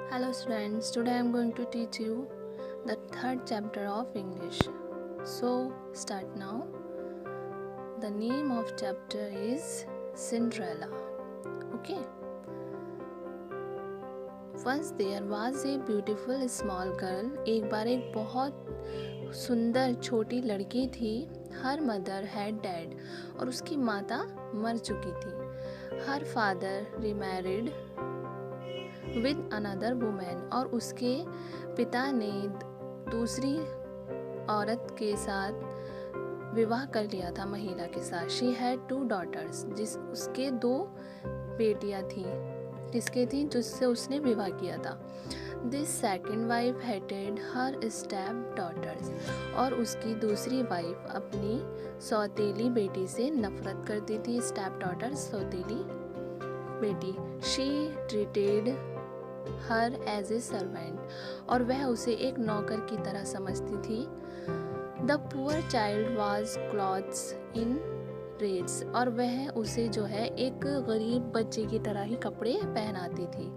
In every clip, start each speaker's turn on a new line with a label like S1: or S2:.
S1: Hello students, today I am going to teach you the third chapter of English. So start now. The name of chapter is Cinderella. Okay. Once there was a beautiful small girl. एक बार एक बहुत सुंदर छोटी लड़की थी. Her mother had died और उसकी माता मर चुकी थी. Her father remarried with another women और उसके पिता ने दूसरी औरत के साथ विवाह कर लिया था, महिला के साथ. शी हैड 2 daughters जिस उसके 2 बेटियां थी. किसके थी? जिससे उसने विवाह किया था. This second wife hated her step daughters और उसकी दूसरी वाइफ अपनी सौतेली बेटी से नफरत करती थी. स्टेप डॉटर्स, सौतेली बेटी. She treated her as a servant और वह उसे एक नौकर की तरह समझती थी. The poor child was clothes in rags और वह उसे जो है एक गरीब बच्चे की तरह ही कपड़े पहनाती थी.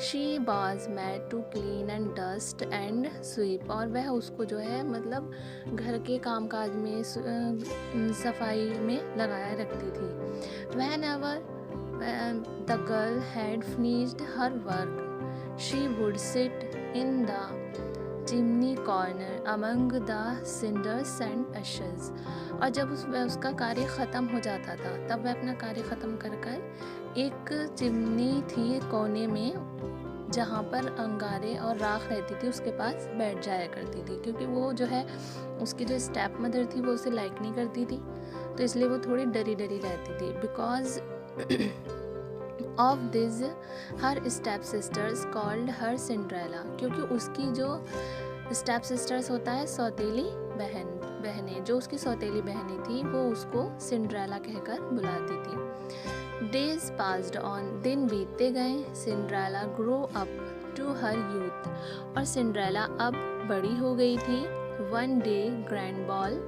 S1: She was made to clean and dust and sweep और वह उसको जो है मतलब घर के कामकाज में सफाई में लगाए रखती थी. When ever the girl had finished her work she would sit in the chimney corner among the cinders and ashes और जब उसका कार्य ख़त्म हो जाता था तब वह अपना कार्य ख़त्म कर कर एक चिमनी थी कोने में जहाँ पर अंगारे और राख रहती थी उसके पास बैठ जाया करती थी. क्योंकि वो जो है उसकी जो स्टेप मदर थी वो उसे लाइक नहीं करती थी, तो इसलिए वो थोड़ी डरी डरी रहती थी. Because of this her step sisters called her Cinderella क्योंकि उसकी जो स्टेप सिस्टर्स होता है सौतेली बहनें, जो उसकी सौतेली बहनें थी वो उसको सिंड्रेला कहकर बुलाती थी. डेज पास्ड ऑन, दिन बीतते गए. Cinderella grow up to her youth और सिंड्रेला अब बड़ी हो गई थी. One day grand ball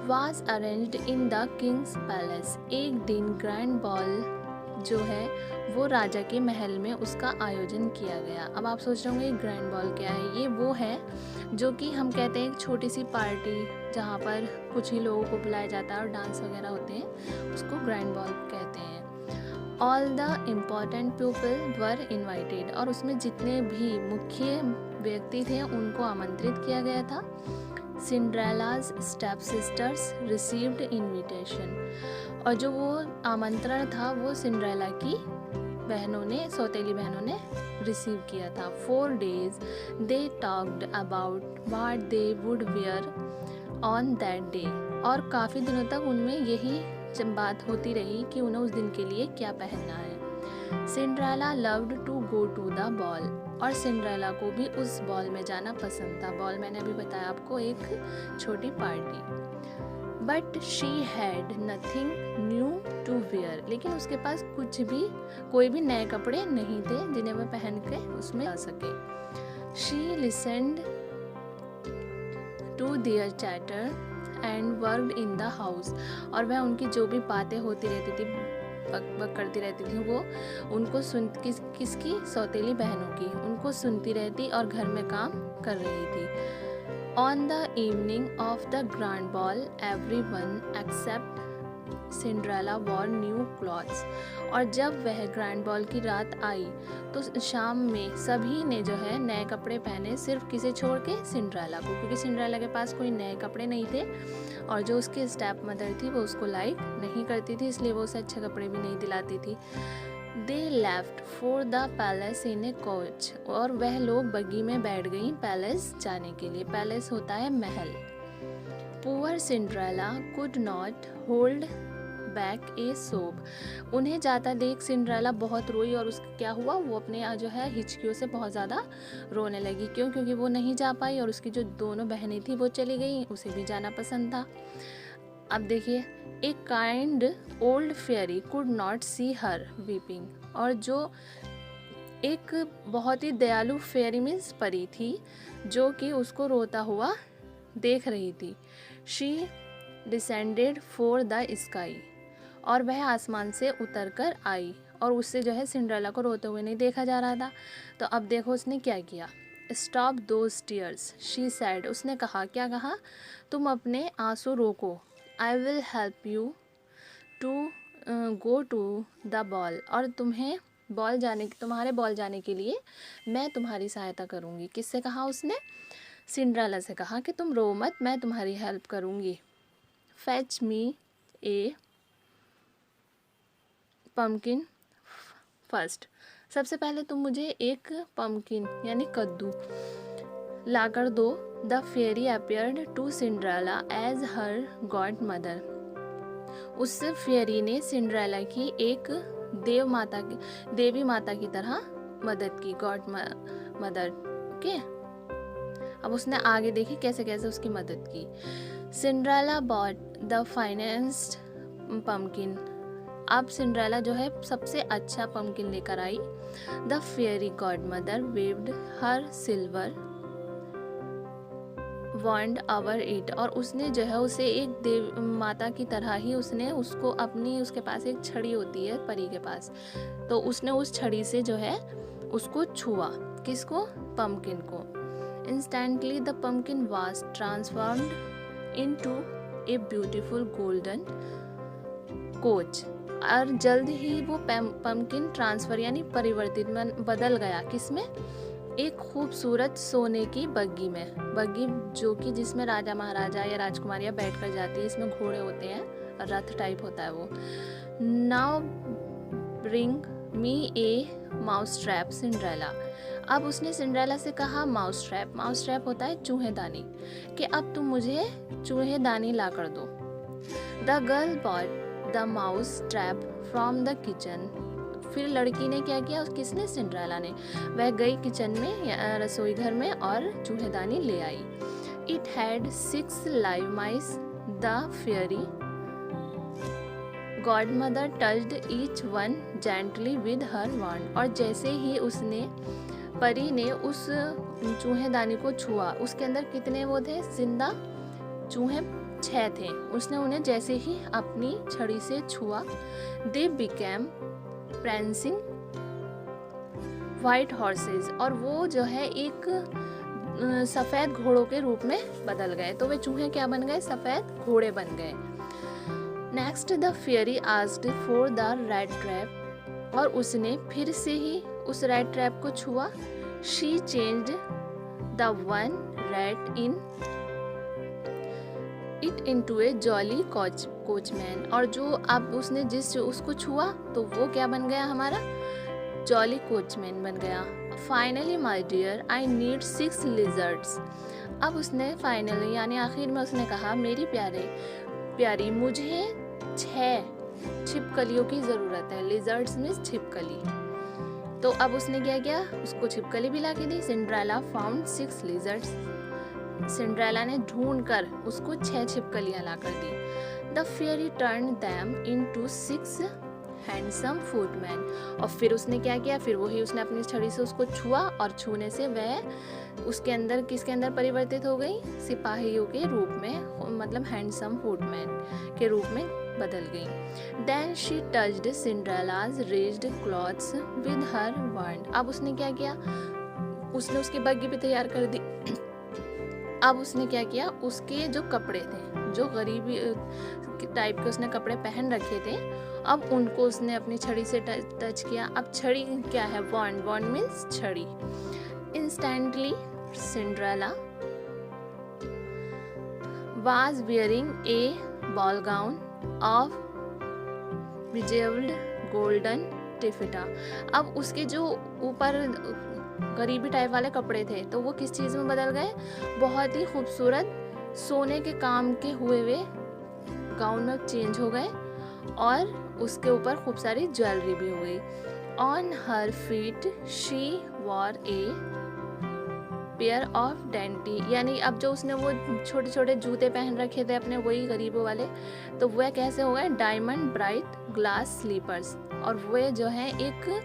S1: was arranged in the king's palace. एक दिन ग्रैंड बॉल जो है वो राजा के महल में उसका आयोजन किया गया. अब आप सोच रहे होंगे ग्रैंड बॉल क्या है. ये वो है जो कि हम कहते हैं एक छोटी सी पार्टी जहाँ पर कुछ ही लोगों को बुलाया जाता है और डांस वगैरह होते हैं, उसको ग्रैंड बॉल कहते हैं. All the important people were invited और उसमें जितने भी मुख्य व्यक्ति थे उनको आमंत्रित किया गया था. सिंड्रेलाज स्टेप सिस्टर्स रिसीव्ड इन्विटेशन और जो वो आमंत्रण था वो सिंड्रेला की बहनों ने, सौतेली बहनों ने रिसीव किया था. 4 days they talked about what they would wear on that day और काफ़ी दिनों तक उनमें यही बात होती रही कि उन्हें उस दिन के लिए क्या पहनना है. Cinderella loved to go to the ball और सिंड्रेला को भी उस बॉल में जाना पसंद था. बॉल मैंने अभी बताया आपको, एक छोटी party. But she had nothing new to wear लेकिन उसके पास कोई भी नए कपड़े नहीं थे जिन्हें वह पहन के उसमें जा सके. She listened to their chatter and worked in the house और वह उनकी जो भी बातें होती रहती थी, बक करती रहती थी, वो उनको किसकी सौतेली बहनों की, उनको सुनती रहती और घर में काम कर रही थी. On the evening of the grand ball, everyone except Cinderella wore new clothes. और जब वह ग्रैंड बॉल की रात आई तो शाम में सभी ने जो है नए कपड़े पहने, सिर्फ किसे छोड़ के? सिंड्रेला को, क्योंकि सिंड्रेला के पास कोई नए कपड़े नहीं थे और जो उसकी स्टेप मदर थी वो उसको लाइक नहीं करती थी, इसलिए वो उसे अच्छे कपड़े भी नहीं दिलाती थी. They left for the palace in A coach और वह लोग बग्गी में बैठ गई पैलेस जाने के लिए. पैलेस होता है महल. Poor Cinderella could not hold back a sob. उन्हें जाता देख सिंड्रेला बहुत रोई और उसका क्या हुआ, वो अपने जो है हिचकियों से बहुत ज़्यादा रोने लगी. क्यों? क्योंकि वो नहीं जा पाई और उसकी जो दोनों बहनें थी वो चली गई, उसे भी जाना पसंद था. अब देखिए, एक kind old fairy could not see her weeping और जो एक बहुत ही दयालु फेयरी मीन्स परी थी जो कि उसको रोता हुआ देख रही थी. She descended for the sky और वह आसमान से उतरकर आई और उससे जो है सिंड्रेला को रोते हुए नहीं देखा जा रहा था। तो अब देखो उसने क्या किया। Stop those tears she said, उसने कहा, क्या कहा, तुम अपने आंसू रोको। I will help you to go to the ball, और तुम्हारे बॉल जाने के लिए मैं तुम्हारी सहायता करूँगी। किससे कहा उसने? सिंड्रेला से कहा कि तुम रो मत, मैं तुम्हारी हेल्प करूँगी। फेच मी ए पम्पकिन फर्स्ट, सबसे पहले तुम मुझे एक पम्पकिन यानी कद्दू ला कर दो। The fairy appeared to Cinderella as her godmother, उस फेरी ने सिंड्रेला की एक देवी माता की तरह मदद की, गॉड मदर के। अब उसने आगे देखी कैसे कैसे उसकी मदद की। Cinderella bought the finest pumpkin, अब सिंड्रेला जो है सबसे अच्छा पम्पकिन लेकर आई। The fairy godmother waved her silver wand over it, और उसने जो है उसे एक देव माता की तरह ही उसने उसको उसके पास एक छड़ी होती है परी के पास, तो उसने उस छड़ी से जो है उसको छुआ। किसको? पम्पकिन को। Instantly the pumpkin was transformed into a beautiful golden coach, और जल्द ही वो पम्पकिन ट्रांसफर यानी परिवर्तित बदल गया। किसमें? एक खूबसूरत सोने की बग्गी में, बग्गी जो कि जिसमें राजा महाराजा या राजकुमारियाँ बैठ कर जाती है, इसमें घोड़े होते हैं, रथ टाइप होता है वो। नाउ ब्रिंग मी ए माउस ट्रैप सिंड्रेला, अब उसने सिंड्रेला से कहा माउस ट्रैप होता है चूहेदानी, कि अब तुम मुझे चूहेदानी ला कर दो। The girl bought the mouse trap from the kitchen, फिर लड़की ने क्या किया, किसने? सिंड्रेला ने। वह गई किचन में, रसोई घर में, और चूहेदानी ले आई। It had 6 live mice, the fairy godmother touched each one gently with her wand, और जैसे ही परी ने उस चूहेदानी को छुआ, उसके अंदर कितने वो थे? जिंदा चूहे 6 थे। उसने उन्हें जैसे ही अपनी छड़ी से छुआ, they became prancing white horses, और वो जो है एक सफ़ेद घोड़ों के रूप में बदल गए। तो वे चूहे क्या बन गए? सफ़ेद घोड़े बन गए। Next the fairy asked for the red trap, और उसने फिर से ही उस रेड ट्रैप को छुआ। She changed the one red in it into A jolly coachman, और जो अब उसने उसको छुआ तो वो क्या बन गया? हमारा जॉली कोचमैन बन गया। Finally my dear I need 6 lizards, अब उसने फाइनली यानी आखिर में उसने कहा, मेरी प्यारी मुझे 6 छिपकलियों की ज़रूरत है। लिजर्ड्स मीन्स छिपकली। तो अब उसने क्या किया? उसको छिपकली भी ला के दी। सिंड्रेला फाउंड 6 लिजर्ड्स, सिंड्रेला ने ढूंढ कर उसको 6 छिपकलियां ला कर दी। The fairy turn them into 6 handsome footman, और फिर उसने क्या किया? फिर वही उसने अपनी छड़ी से उसको छुआ, और छूने से वह उसके अंदर किसके अंदर परिवर्तित हो गई? सिपाहियों के रूप में, मतलब हैंडसम फूटमैन के रूप में बदल गई। Then she touched Cinderella's ragged clothes with her wand, अब उसने क्या किया? उसने उसकी बग्गी भी तैयार कर दी। अब उसने क्या किया? उसके जो कपड़े थे, जो गरीबी टाइप के उसने कपड़े पहन रखे थे, अब उनको उसने अपनी छड़ी से टच किया। अब छड़ी क्या है? वॉन्ड मीन्स छड़ी। Instantly Cinderella was wearing a ball gown of bejewelled golden taffeta, अब उसके जो ऊपर गरीबी टाइप वाले कपड़े थे तो वो किस चीज़ में बदल गए? बहुत ही खूबसूरत सोने के काम के हुए गाउन में चेंज हो गए, और उसके ऊपर खूब सारी ज्वेलरी भी हो गई। On her feet she war a pair of dainty, यानी अब जो उसने वो छोटे छोटे जूते पहन रखे थे अपने, वही गरीबों वाले, तो वह कैसे हो गए? डायमंड ब्राइट ग्लास स्लीपर्स, और वह जो है एक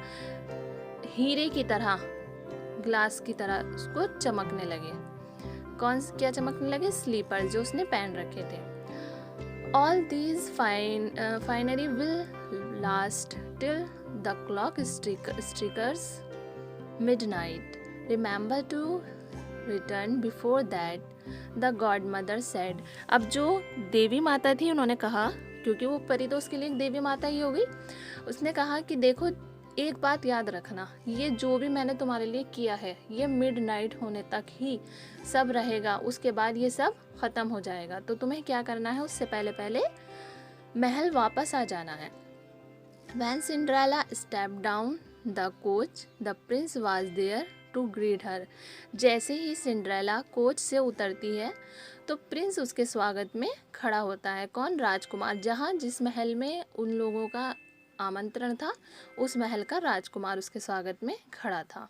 S1: हीरे की तरह, ग्लास की तरह उसको चमकने लगे। क्या चमकने लगे? स्लीपर्स जो उसने पहन रखे थे। All these finery will last till the clock strikes midnight. Remember to return before that, the godmother said. अब जो देवी माता थी उन्होंने कहा, क्योंकि वो परी तो उसके लिए एक देवी माता ही हो गई, उसने कहा कि देखो एक बात याद रखना, ये जो भी मैंने तुम्हारे लिए किया है ये मिडनाइट होने तक ही सब रहेगा, उसके बाद ये सब ख़त्म हो जाएगा। तो तुम्हें क्या करना है, उससे पहले पहले महल वापस आ जाना है। When Cinderella stepped down the coach, the prince was there to greet her. जैसे ही सिंड्रेला कोच से उतरती है तो प्रिंस उसके स्वागत में खड़ा होता है। कौन? राजकुमार। जहाँ जिस महल में उन लोगों का आमंत्रण था उस महल का राजकुमार उसके स्वागत में खड़ा था।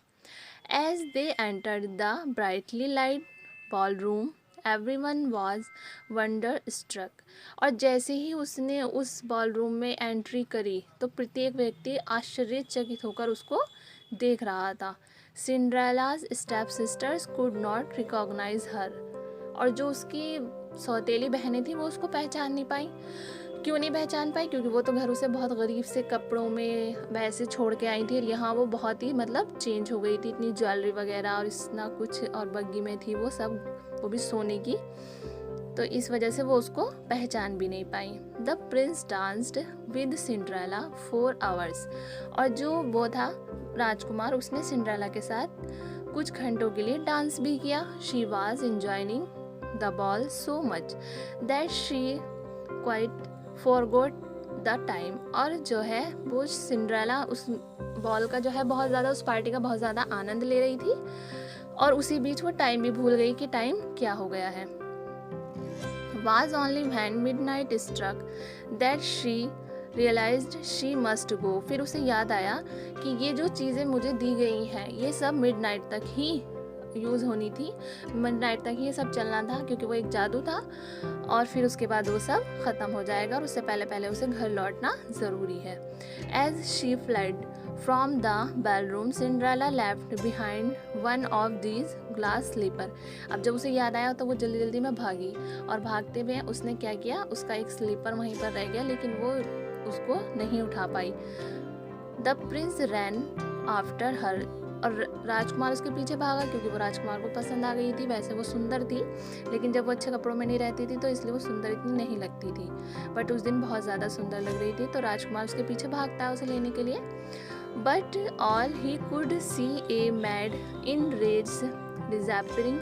S1: As they entered the brightly light ballroom, everyone was wonder-struck. और जैसे ही उसने उस बॉलरूम में एंट्री करी तो प्रत्येक व्यक्ति आश्चर्यचकित होकर उसको देख रहा था। Cinderella's step sisters could not recognize her. और जो उसकी सौतेली बहनें थी वो उसको पहचान नहीं पाई। क्यों नहीं पहचान पाई? क्योंकि वो तो घरों से बहुत गरीब से कपड़ों में वैसे छोड़ के आई थी और यहाँ वो बहुत ही मतलब चेंज हो गई थी, इतनी ज्वेलरी वगैरह और इतना कुछ, और बग्गी में थी वो सब, वो भी सोने की, तो इस वजह से वो उसको पहचान भी नहीं पाई। The prince danced with Cinderella 4 hours. और जो वो था राजकुमार उसने सिंड्रेला के साथ कुछ घंटों के लिए डांस भी किया। She was enjoying the ball so much that she quite forgot the time. और जो है वो सिंड्रेला उस बॉल का जो है बहुत ज़्यादा, उस पार्टी का बहुत ज़्यादा आनंद ले रही थी और उसी बीच वो टाइम भी भूल गई कि टाइम क्या हो गया है। Was only when midnight struck that she realized she must go. फिर उसे याद आया कि ये जो चीज़ें मुझे दी गई हैं ये सब मिडनाइट तक ही यूज़ होनी थी, मिडनाइट तक ही ये सब चलना था, क्योंकि वो एक जादू था और फिर उसके बाद वो सब ख़त्म हो जाएगा और उससे पहले पहले उसे घर लौटना ज़रूरी है। As she fled from the ballroom, Cinderella left behind one of these glass slipper. अब जब उसे याद आया तो वो जल्दी जल्दी में भागी और भागते हुए उसने क्या किया, उसका एक स्लीपर वहीं पर रह गया लेकिन वो उसको नहीं उठा पाई। The prince ran after her. और राजकुमार उसके पीछे भागा क्योंकि वो राजकुमार को पसंद आ गई थी। वैसे वो सुंदर थी लेकिन जब वो अच्छे कपड़ों में नहीं रहती थी तो इसलिए वो सुंदर इतनी नहीं लगती थी, बट उस दिन बहुत ज़्यादा सुंदर लग रही थी। तो राजकुमार उसके पीछे भागता है उसे लेने के लिए, but all he could see a maid in rags disappearing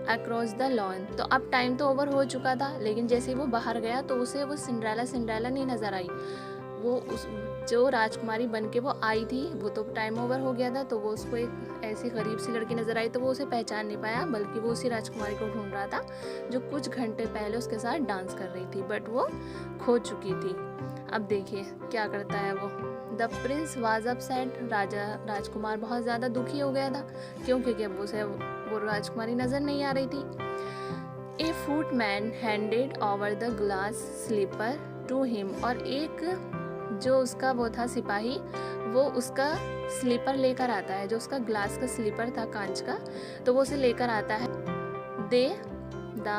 S1: across the lawn. तो अब टाइम तो ओवर हो चुका था, लेकिन जैसे ही वो बाहर गया तो उसे वो सिंड्रेला नहीं नज़र आई. वो उस जो राजकुमारी बन के वो आई थी वो तो टाइम ओवर हो गया था, तो वो उसको एक ऐसी गरीब सी लड़की नज़र आई तो वो उसे पहचान नहीं पाया, बल्कि वो उसी राजकुमारी को ढूंढ रहा था जो कुछ घंटे पहले उसके साथ डांस कर रही थी, बट वो खो चुकी थी. अब देखिए क्या करता है वो. The prince was upset. राजकुमार बहुत ज़्यादा दुखी हो गया था. क्यों? क्योंकि अब उसे वो राजकुमारी नज़र नहीं आ रही थी. A footman handed over the glass slipper to him. और एक जो उसका वो था सिपाही, वो उसका स्लीपर लेकर आता है, जो उसका ग्लास का स्लीपर था कांच का, तो वो उसे लेकर आता है. They the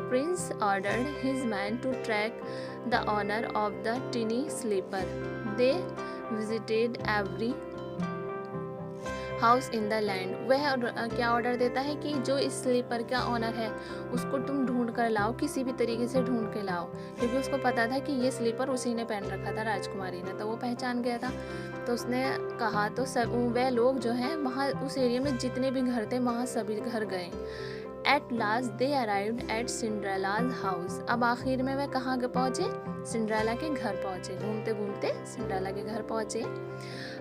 S1: prince ordered his man to track the owner of the tiny slipper. They visited every house in the land. वह क्या ऑर्डर देता है कि जो इस स्लीपर का ऑनर है उसको तुम ढूंढ कर लाओ, किसी भी तरीके से ढूंढ के लाओ, क्योंकि उसको पता था कि ये स्लीपर उसी ने पहन रखा था, राजकुमारी ने, तो वो पहचान गया था. तो उसने कहा तो सब वह लोग जो हैं वहाँ उस एरिया में जितने भी घर थे वहाँ सभी घर गए. At last they arrived at Cinderella's house. अब आखिर में वह कहाँ पहुँचे? सिंड्रेला के घर पहुँचे. घूमते घूमते सिंड्रेला के घर पहुँचे.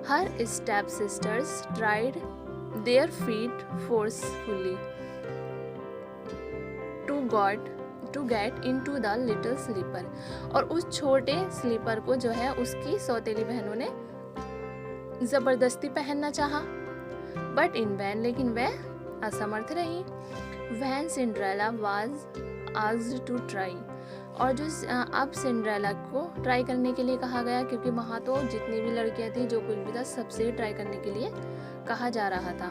S1: Her step sisters tried their feet forcefully to get into the little slipper. और उस छोटे स्लीपर को जो है उसकी सौतेली बहनों ने ज़बरदस्ती पहनना चाहा, बट इन वैन, लेकिन वह असमर्थ रही. Then Cinderella was asked to try. और जो अब सिंड्रेला को ट्राई करने के लिए कहा गया, क्योंकि वहाँ तो जितनी भी लड़कियाँ थी जो कुछ भी था सबसे ट्राई करने के लिए कहा जा रहा था.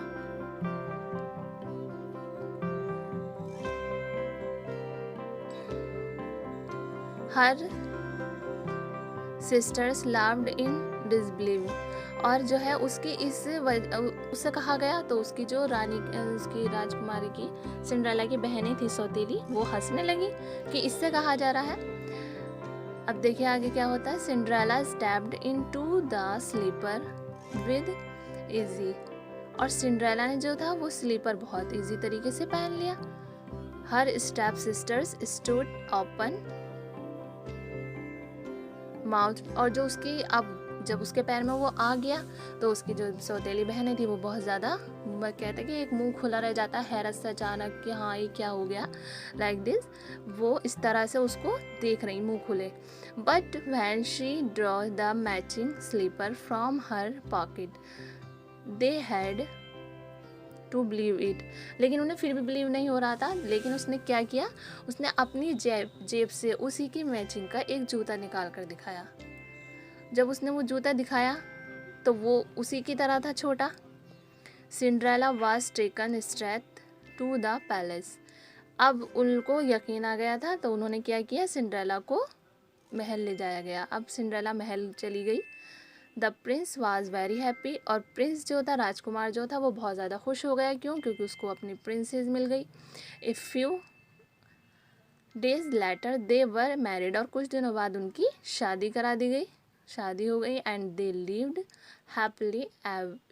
S1: हर सिस्टर्स लाव्ड इन डिसबिलीव। और जो है उसकी उससे कहा गया तो उसकी जो रानी उसकी राजकुमारी की सिंड्रेला की बहनें थी सौतेली, वो हंसने लगी कि इससे कहा जा रहा है। अब देखिए आगे क्या होता है। Cinderella stepped into the slipper with easy. और सिंड्रेला ने जो था वो स्लीपर बहुत इजी तरीके से पहन लिया। Her step sisters stood open mouth. और जो उसकी अब जब उसके पैर में वो आ गया तो उसकी जो सौतेली बहनें थी वो बहुत ज़्यादा कहते हैं कि एक मुंह खुला रह जाता है हैरत से अचानक कि हाँ ये क्या हो गया, लाइक दिस। वो इस तरह से उसको देख रही मुंह खुले। But when she draw the matching slipper from her pocket they had to believe it. लेकिन उन्हें फिर भी बिलीव नहीं हो रहा था। लेकिन उसने क्या किया, उसने अपनी जेब से उसी की मैचिंग का एक जूता निकाल कर दिखाया। जब उसने वो जूता दिखाया तो वो उसी की तरह था, छोटा। Cinderella was taken straight to the palace. अब उनको यकीन आ गया था तो उन्होंने क्या किया, सिंड्रेला को महल ले जाया गया। अब सिंड्रेला महल चली गई। The prince was very happy. और प्रिंस जो था, राजकुमार जो था, वो बहुत ज़्यादा खुश हो गया। क्यों? क्योंकि उसको अपनी प्रिंसेस मिल गई। A few days later they were married. और कुछ दिनों बाद उनकी शादी करा दी गई, शादी हो गई। And they lived happily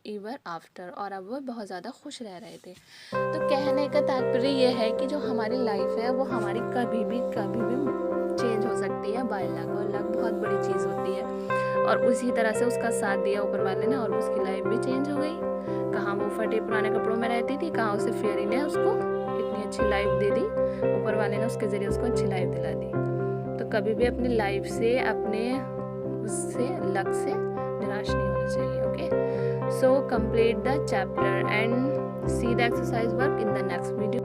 S1: ever after. और अब वो बहुत ज़्यादा खुश रह रहे थे। तो कहने का तात्पर्य ये है कि जो हमारी लाइफ है वो हमारी कभी भी चेंज हो सकती है बाय लक। और लक बहुत बड़ी चीज़ होती है। और उसी तरह से उसका साथ दिया ऊपर वाले ने और उसकी लाइफ भी चेंज हो गई। कहाँ वो फटे पुराने कपड़ों में रहती थी, कहाँ उसे फेरी ने उसको इतनी अच्छी लाइफ दे दी। ऊपर वाले ने उसके ज़रिए उसको अच्छी लाइफ दिला दी। तो कभी भी अपनी लाइफ से, अपने उससे, लक से निराश नहीं होना चाहिए। Okay, so complete the chapter and see the exercise work in the next video.